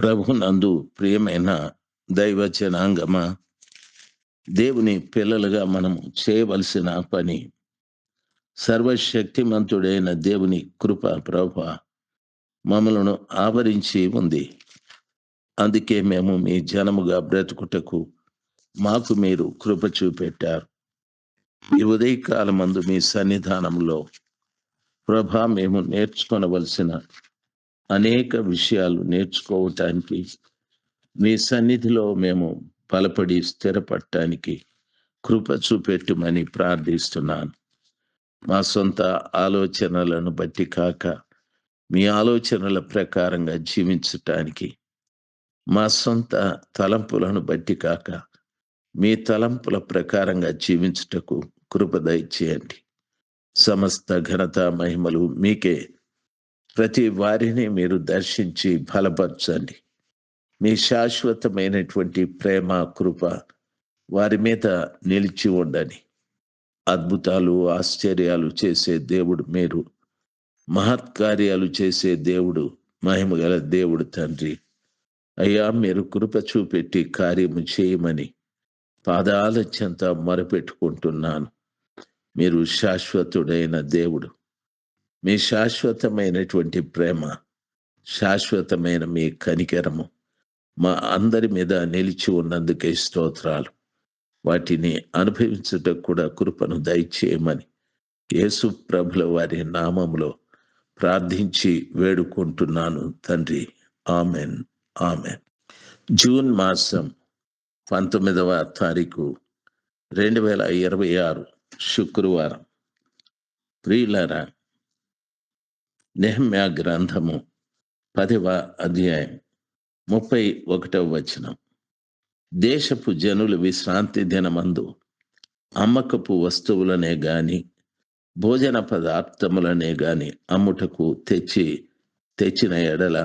ప్రభునందు ప్రియమైన దైవ జనాంగమా, దేవుని పిల్లలుగా మనం చేయవలసిన పని సర్వశక్తిమంతుడైన దేవుని కృప మమ్మలను ఆవరించి ఉంది. అందుకే మేము మీ జనముగా బ్రతుకుటకు మాకు మీరు కృప చూపెట్టారు. ఈ ఉదయకాలమందు మీ సన్నిధానంలో మేము నేర్చుకొనవలసిన అనేక విషయాలు నేర్చుకోవటానికి, మీ సన్నిధిలో మేము బలపడి స్థిరపడటానికి కృప చూపెట్టుమని ప్రార్థిస్తున్నాను. మా సొంత ఆలోచనలను బట్టి కాక, మీ ఆలోచనల ప్రకారంగా జీవించటానికి, మా సొంత తలంపులను బట్టి కాక, మీ తలంపుల ప్రకారంగా జీవించుటకు కృప దయచేయండి. సమస్త ఘనత మహిమలు మీకే. ప్రతి వారిని మీరు దర్శించి బలపరచండి. మీ శాశ్వతమైనటువంటి ప్రేమ కృప వారి మీద నిలిచి ఉండని. అద్భుతాలు ఆశ్చర్యాలు చేసే దేవుడు మీరు, మహత్కార్యాలు చేసే దేవుడు, మహిమగల దేవుడు తండ్రి. అయ్యా, మీరు కృప చూపెట్టి కార్యము చేయమని పాదాల చెంత మొరపెట్టుకుంటున్నాను. మీరు శాశ్వతుడైన దేవుడు. మీ శాశ్వతమైనటువంటి ప్రేమ, శాశ్వతమైన మీ కనికరము మా అందరి మీద నిలిచి ఉన్నందుకే స్తోత్రాలు. వాటిని అనుభవించుటకు కూడా కృపను దయచేయమని యేసు ప్రభుల వారి నామములో ప్రార్థించి వేడుకుంటున్నాను తండ్రి. Amen, amen. జూన్ మాసం 19వ తారీఖు 2026 శుక్రవారం. ప్రియులారా, నెహెమ్యా గ్రంథము 10వ అధ్యాయం 31వ వచనం. దేశపు జనులు విశ్రాంతి దినమందు అమ్మకపు వస్తువులనే గాని, భోజన పదార్థములనే గాని అమ్ముటకు తెచ్చిన ఎడల,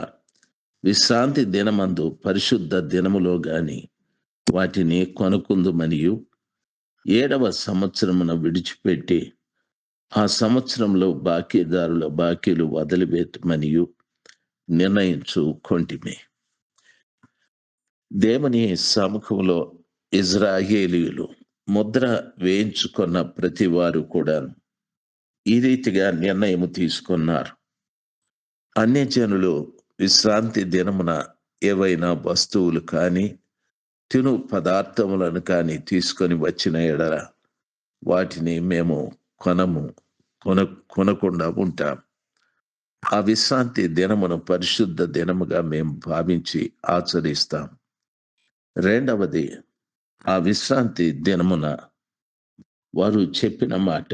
విశ్రాంతి దినమందు పరిశుద్ధ దినములో గాని వాటిని కొనుకుందుమనియు, 7వ సంవత్సరమున విడిచిపెట్టి ఆ సంవత్సరంలో బాకీదారుల బాకీలు వదిలిపెట్టమనియు నిర్ణయించుకొంటిమి. దేవుని సముఖంలో ఇజ్రాయేలీయులు ముద్ర వేయించుకున్న ప్రతి వారు కూడా ఈ రీతిగా నిర్ణయం తీసుకున్నారు. అన్యజనులు విశ్రాంతి దినమున ఏవైనా వస్తువులు కానీ, తిను పదార్థములను కానీ తీసుకొని వచ్చిన ఎడల వాటిని మేము కొనకుండా ఉంటాం. ఆ విశ్రాంతి దినమును పరిశుద్ధ దినముగా మేము భావించి ఆచరిస్తాం. రెండవది, ఆ విశ్రాంతి దినమున వారు చెప్పిన మాట,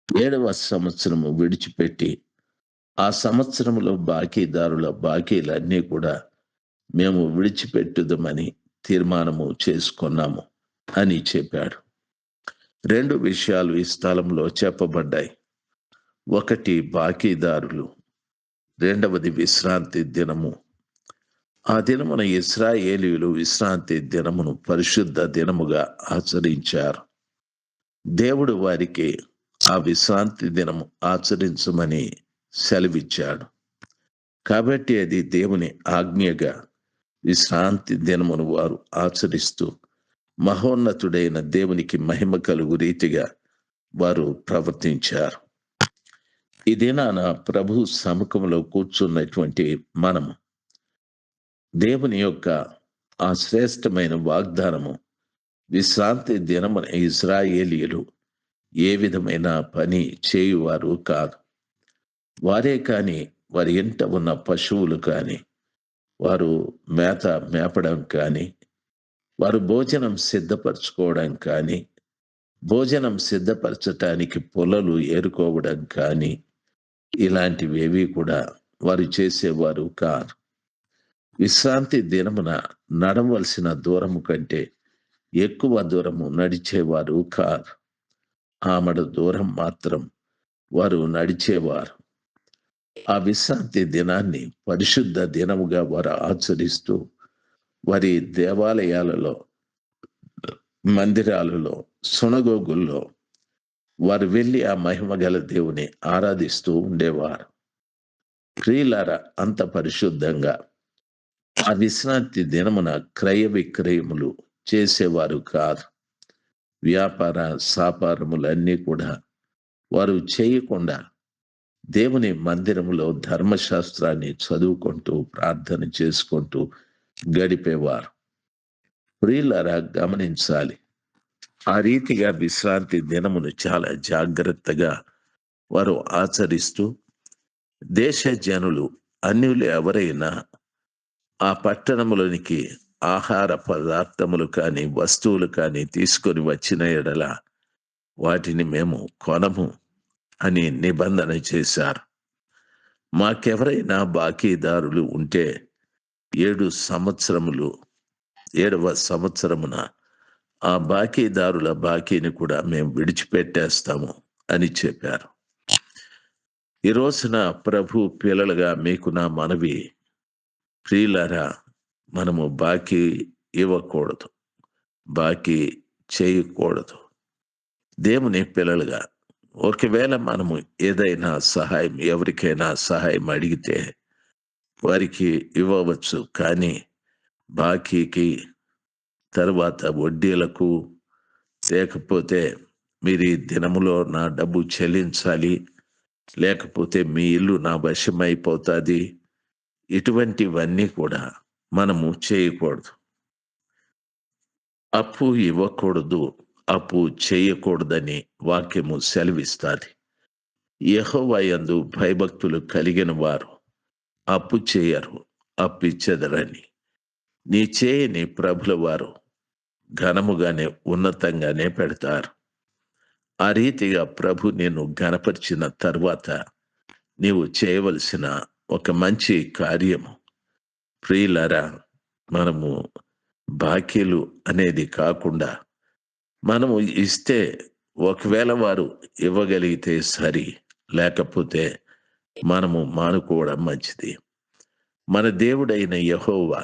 7వ సంవత్సరము విడిచిపెట్టి ఆ సంవత్సరంలో బాకీదారుల బాకీలన్నీ కూడా మేము విడిచిపెట్టుదమని తీర్మానము చేసుకున్నాము అని చెప్పాడు. 2 విషయాలు ఈ స్థలంలో చెప్పబడ్డాయి. ఒకటి బాకీదారులు, రెండవది విశ్రాంతి దినము. ఆ దినమున ఇశ్రాయేలీయులు విశ్రాంతి దినమును పరిశుద్ధ దినముగా ఆచరించారు. దేవుడు వారికి ఆ విశ్రాంతి దినము ఆచరించమని సెలవిచ్చాడు. కాబట్టి అది దేవుని ఆజ్ఞగా విశ్రాంతి దినమును వారు ఆచరిస్తూ మహోన్నతుడైన దేవునికి మహిమ కలుగు రీతిగా వారు ప్రవర్తించారు. ఈ దినాన ప్రభు సముఖంలో కూర్చున్నటువంటి మనము దేవుని యొక్క ఆ శ్రేష్టమైన వాగ్దానము, విశ్రాంతి దినమున ఇశ్రాయేలీయులు ఏ విధమైన పని చేయువారు కాదు. వారే కాని, వారి ఇంట ఉన్న పశువులు కాని, వారు మేత మేపడం కానీ, వారు భోజనం సిద్ధపరచుకోవడం కానీ, భోజనం సిద్ధపరచటానికి పొలలు ఏరుకోవడం కానీ, ఇలాంటివేవి కూడా వారు చేసేవారు కారు. విశ్రాంతి దినమున నడవలసిన దూరము కంటే ఎక్కువ దూరము నడిచేవారు కారు. ఆమడ దూరం మాత్రం వారు నడిచేవారు. ఆ విశ్రాంతి దినాన్ని పరిశుద్ధ దినముగా వారు ఆచరిస్తూ వారి దేవాలయాలలో, మందిరాలలో, సునగోగుల్లో వారు వెళ్ళి ఆ మహిమగల దేవుని ఆరాధిస్తూ ఉండేవారు. ప్రియులారా, అంత పరిశుద్ధంగా ఆ విశ్రాంతి దినమున క్రయ విక్రయములు చేసేవారు కాదు. వ్యాపార సాపారములన్నీ కూడా వారు చేయకుండా దేవుని మందిరములో ధర్మశాస్త్రాన్ని చదువుకుంటూ, ప్రార్థన చేసుకుంటూ గడిపేవారు. ప్రియులారా గమనించాలి. ఆ రీతిగా విశ్రాంతి దినమును చాలా జాగ్రత్తగా వారు ఆచరిస్తూ, దేశ జనులు అన్యులు ఎవరైనా ఆ పట్టణములోనికి ఆహార పదార్థములు కానీ, వస్తువులు కానీ తీసుకొని వచ్చిన యెడల వాటిని మేము కొనము అని నిబంధన చేశారు. మాకెవరైనా బాకీదారులు ఉంటే 7 సంవత్సరములు 7వ సంవత్సరమున ఆ బాకీదారుల బాకీని కూడా మేము విడిచిపెట్టేస్తాము అని చెప్పారు. ఈ రోజున ప్రభు పిల్లలుగా మీకు నా మనవి, ప్రియులారా, మనము బాకీ ఇవ్వకూడదు. బాకీ చేయకూడదు. దేవుని పిల్లలుగా ఒకవేళ మనము ఏదైనా సహాయం ఎవరికైనా సహాయం అడిగితే వారికి ఇవ్వవచ్చు. కానీ బాకీకి, తరువాత వడ్డీలకు, లేకపోతే మీరు ఈ దినములో నా డబ్బు చెల్లించాలి, లేకపోతే మీ ఇల్లు నా వశమైపోతాది, ఇటువంటివన్నీ కూడా మనము చేయకూడదు. అప్పు ఇవ్వకూడదు, అప్పు చేయకూడదని వాక్యము సెలవిస్తాది. యెహోవా యందు భయభక్తులు కలిగిన వారు అప్పు చేయరు, అప్పిచ్చెదరని. నీ చేయని ప్రభుల వారు ఘనముగానే ఉన్నతంగానే పెడతారు. ఆ రీతిగా ప్రభు నిన్ను ఘనపరిచిన తరువాత నీవు చేయవలసిన ఒక మంచి కార్యము, ప్రియులారా, మనము బాకీలు అనేది కాకుండా మనము ఇస్తే ఒకవేళ వారు ఇవ్వగలిగితే సరి, లేకపోతే మనము మానుకోవడం మంచిది. మన దేవుడైన యెహోవా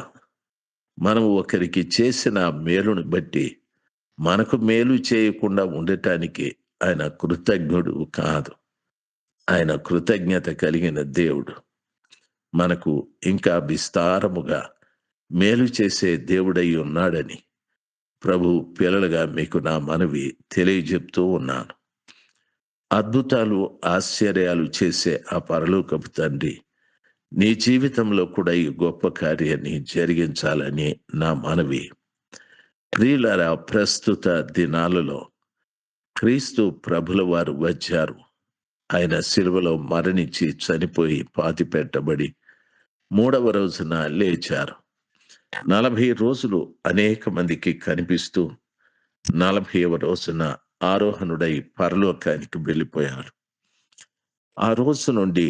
మనము ఒకరికి చేసిన మేలును బట్టి మనకు మేలు చేయకుండా ఉండటానికి ఆయన కృతజ్ఞుడు కాదు. ఆయన కృతజ్ఞత కలిగిన దేవుడు. మనకు ఇంకా విస్తారముగా మేలు చేసే దేవుడై ఉన్నాడని ప్రభు పిల్లలుగా మీకు నా మనవి తెలియజెప్తూ ఉన్నాను. అద్భుతాలు, ఆశ్చర్యాలు చేసే ఆ పరలోకపు తండ్రి నీ జీవితంలో కూడా ఈ గొప్ప కార్యాన్ని జరిగించాలని నా మనవి. ప్రియులారా, ప్రస్తుత దినాలలో క్రీస్తు ప్రభుల వారు వచ్చారు. ఆయన సిలువలో మరణించి చనిపోయి పాతిపెట్టబడి 3వ రోజున లేచారు. 40 రోజులు అనేక మందికి కనిపిస్తూ 40వ రోజున ఆరోహణుడై పరలోకానికి వెళ్ళిపోయారు. ఆ రోజు నుండి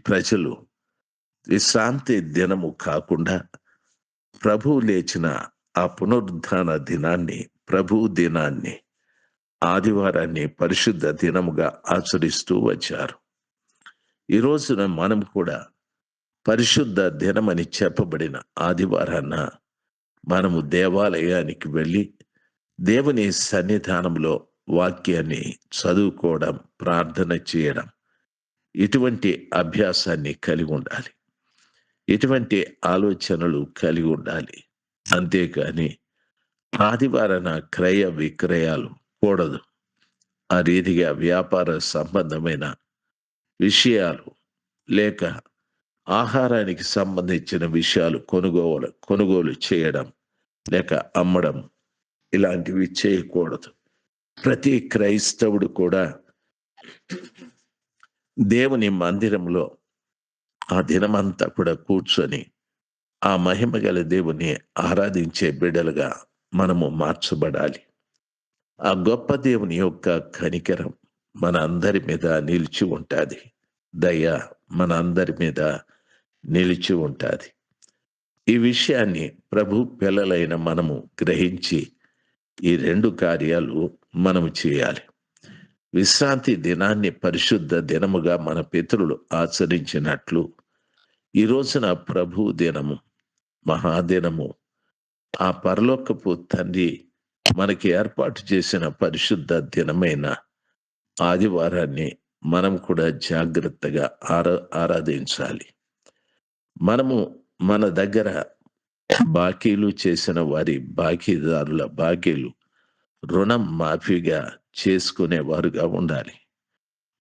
ప్రజలు విశ్రాంతి దినము కాకుండా ప్రభువు లేచిన ఆ పునరుద్ధాన దినాన్ని, ప్రభువు దినాన్ని, ఆదివారాన్ని పరిశుద్ధ దినముగా ఆచరిస్తూ వచ్చారు. ఈ రోజున మనం కూడా పరిశుద్ధ దినమని చెప్పబడిన ఆదివారాన మనము దేవాలయానికి వెళ్ళి దేవుని సన్నిధానంలో వాక్యాన్ని చదువుకోవడం, ప్రార్థన చేయడం, ఇటువంటి అభ్యాసాన్ని కలిగి ఉండాలి. ఇటువంటి ఆలోచనలు కలిగి ఉండాలి. అంతేకాని ఆదివారాన క్రయ విక్రయాలు కూడదు. ఆ రీతిగా వ్యాపార సంబంధమైన విషయాలు లేక ఆహారానికి సంబంధించిన విషయాలు కొనుగోలు చేయడం లేక అమ్మడం, ఇలాంటివి చేయకూడదు. ప్రతి క్రైస్తవుడు కూడా దేవుని మందిరంలో ఆ దినమంతా కూడా కూర్చొని ఆ మహిమ గల దేవుని ఆరాధించే బిడ్డలుగా మనము మార్చబడాలి. ఆ గొప్ప దేవుని యొక్క కనికరం మన అందరి మీద నిలిచి ఉంటాది. దయ మన అందరి మీద నిలిచి ఉంటాది. ఈ విషయాన్ని ప్రభు పిల్లలైన మనము గ్రహించి ఈ 2 కార్యాలు మనము చేయాలి. విశ్రాంతి దినాన్ని పరిశుద్ధ దినముగా మన పితరులు ఆచరించినట్లు ఈ రోజున ప్రభు దినము, మహాదినము, ఆ పరలోకపు తండ్రి మనకి ఏర్పాటు చేసిన పరిశుద్ధ దినమైన ఆదివారాన్ని మనం కూడా జాగ్రత్తగా ఆరాధించాలి. మనము మన దగ్గర బాకీలు చేసిన వారి బాకీదారుల బాకీలు రుణం మాఫీగా చేసుకునేవారుగా ఉండాలి.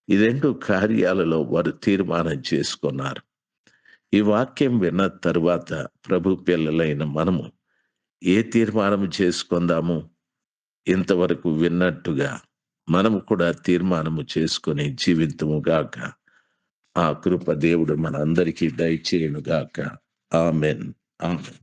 ఈ 2 కార్యాలలో వారు తీర్మానం చేసుకున్నారు. ఈ వాక్యం విన్న తరువాత ప్రభు పిల్లలైన మనము ఏ తీర్మానం చేసుకుందాము? ఇంతవరకు విన్నట్టుగా మనము కూడా తీర్మానము చేసుకొని జీవింతుము గాక. ఆ కృప దేవుడు మనందరికీ దయచేయును గాక. ఆమేన్. ఆమేన్.